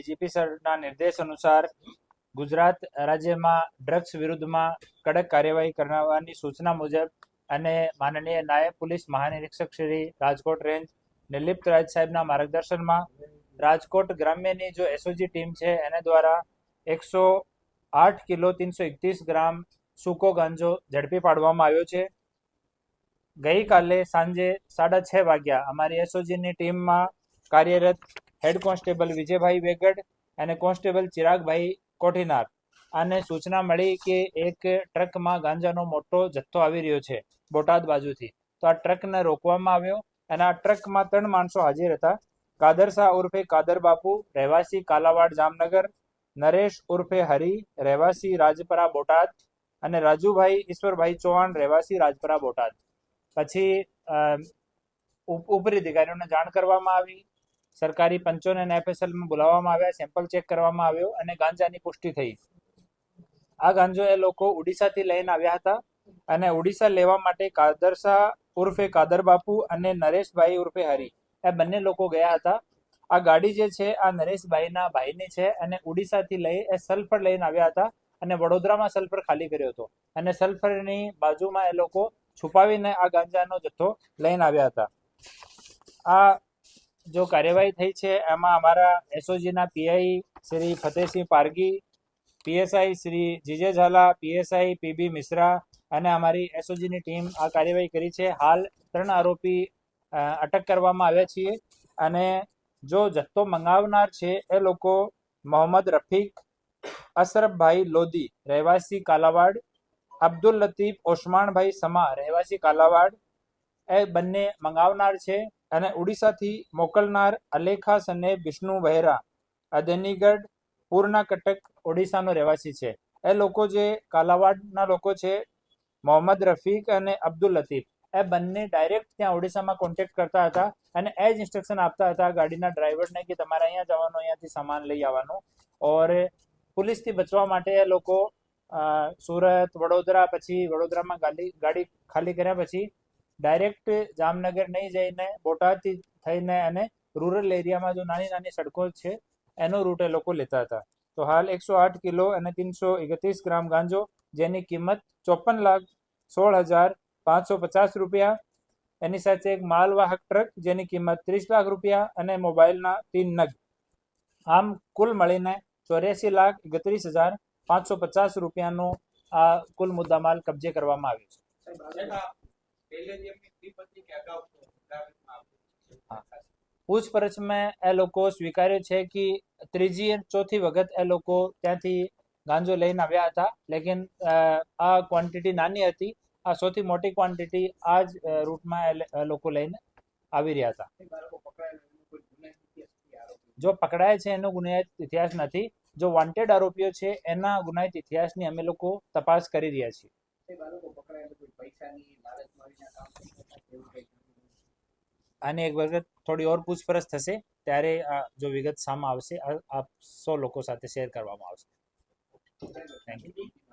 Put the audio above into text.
DGP સરના નિર્દેશ અનુસાર ગુજરાત રાજ્યમાં ડ્રગ્સ વિરુદ્ધમાં કડક કાર્યવાહી કરવાની સૂચના મુજબ અને માનનીય નાયબ પોલીસ મહાનિરીક્ષક શ્રી રાજકોટ રેન્જ નિર્લિપ્ત રાજ સાહેબના માર્ગદર્શનમાં રાજકોટ ગ્રામ્યની જો એસઓજી ટીમ છે એને દ્વારા 108 કિલો 331 ગ્રામ સૂકો ગાંજો ઝડપી પાડવામાં આવ્યો છે। ગઈકાલે સાંજે 6:30 વાગ્યા અમારી એસઓજીની ટીમમાં કાર્યરત હેડ કોન્સ્ટેબલ વિજયભાઈ વેગડ અને કોન્સ્ટેબલ ચિરાગભાઈ કોઠીનાર આને સૂચના મળી કે એક ટ્રકમાં ગાંજાનો મોટો જથ્થો આવી રહ્યો છે બોટાદ બાજુથી। તો આ ટ્રકને રોકવામાં આવ્યો અને આ ટ્રકમાં 3 માણસો હાજર હતા। કાદર શાહ ઉર્ફે કાદર બાપુ રહેવાસી કાલાવાડ જામનગર, નરેશ ઉર્ફે હરી રહેવાસી રાજપરા બોટાદ અને રાજુભાઈ ઈશ્વરભાઈ ચૌહાણ રહેવાસી રાજપરા બોટાદ। પછી ઉપરી અધિકારીઓને જાણ કરવામાં આવી, સરકારી પંચોને અને એફએસએલમાં બોલાવવામાં આવ્યા, સેમ્પલ ચેક કરવામાં આવ્યો અને ગાંજાની પુષ્ટિ થઈ। આ ગાંજો એ લોકો ઓડિશાથી લઈને આવ્યા હતા અને ઓડિશા લેવા માટે કાદર શાહ ઉર્ફે કાદર બાપુ અને નરેશભાઈ ઉર્ફે હરી એ બંને લોકો ગયા હતા। આ ગાડી જે છે આ નરેશભાઈના ભાઈની છે અને ઓડિશાથી લઈ એ સલ્ફર લઈને આવ્યા હતા અને વડોદરામાં સલ્ફર ખાલી કર્યો હતો અને સલ્ફરની બાજુમાં એ લોકો છુપાવીને આ ગાંજાનો જથ્થો લઈને આવ્યા હતા। આ જો કાર્યવાહી થઈ છે એમાં અમારા એસઓજીના PI Shri Fatehsinh Pargi, PSI Shri GJ Jhala, PSI PB Mishra અને અમારી એસઓજીની ટીમ આ કાર્યવાહી કરી છે। હાલ 3 આરોપી અટક કરવામાં આવ્યા છીએ અને જો જથ્થો મંગાવનાર છે એ લોકો મોહમ્મદ રફીક અશરફભાઈ લોધી રહેવાસી કાલાવાડ, અબ્દુલ લતીફ ઓસમાણભાઈ સમા રહેવાસી કાલાવાડ એ બંને મંગાવનાર છે અને ઓડિશાથી મોકલનાર અલેખા સને વિષ્ણુ બહેરા અદનીગઢ પૂર્ણા કટક ઓડિશાનો રહેવાસી છે। એ લોકો જે કાલાવાડના લોકો છે મોહમ્મદ રફીક અને અબ્દુલ લતીફ એ બંને ડાયરેક્ટ ત્યાં ઓડિશામાં કોન્ટેક્ટ કરતા હતા અને એ જ ઇન્સ્ટ્રક્શન આપતા હતા ગાડીના ડ્રાઈવરને કે તમારે અહીંયા જવાનું, અહીંયાથી સામાન લઈ આવવાનું। ઓર પોલીસથી બચવા માટે એ લોકો સુરત, વડોદરા, પછી વડોદરામાં ગાડી ખાલી કર્યા પછી ડાયરેક્ટ જામનગર નહીં જઈને બોટાદથી થઈને અને રૂરલ એરિયામાં જો નાની નાની સડકો છે એનો રૂટ એ લોકો લેતા હતા। તો હાલ 108 કિલો અને 331 ગ્રામ ગાંજો જેની કિંમત 54,16,550 રૂપિયા, એની સાથે એક માલવાહક ટ્રક જેની કિંમત 30 લાખ રૂપિયા અને મોબાઈલના 3 નગ, આમ કુલ મળીને 84,31,550 રૂપિયાનો આ કુલ મુદ્દામાલ કબજે કરવામાં આવ્યો છે। પૂછપરછમાં એ લોકો સ્વીકાર્યું છે કે ત્રીજી અને ચોથી વખત એ લોકો ત્યાંથી ગાંજો લઈને આવ્યા હતા, લેકિન આ ક્વોન્ટિટી નાની હતી। આ સૌથી મોટી ક્વોન્ટિટી આ જ રૂટમાં એ લોકો લઈને આવી રહ્યા હતા। જો પકડાય છે એનો ગુનાહિત ઇતિહાસ નથી, જો વોન્ટેડ આરોપીઓ છે એના ગુનાહિત ઇતિહાસની અમે લોકો તપાસ કરી રહ્યા છીએ। આની એક વખત થોડી ઓર પૂછપરછ થશે ત્યારે જો વિગત સામે આવશે આપ 100 લોકો સાથે શેર કરવામાં આવશે। Thank you.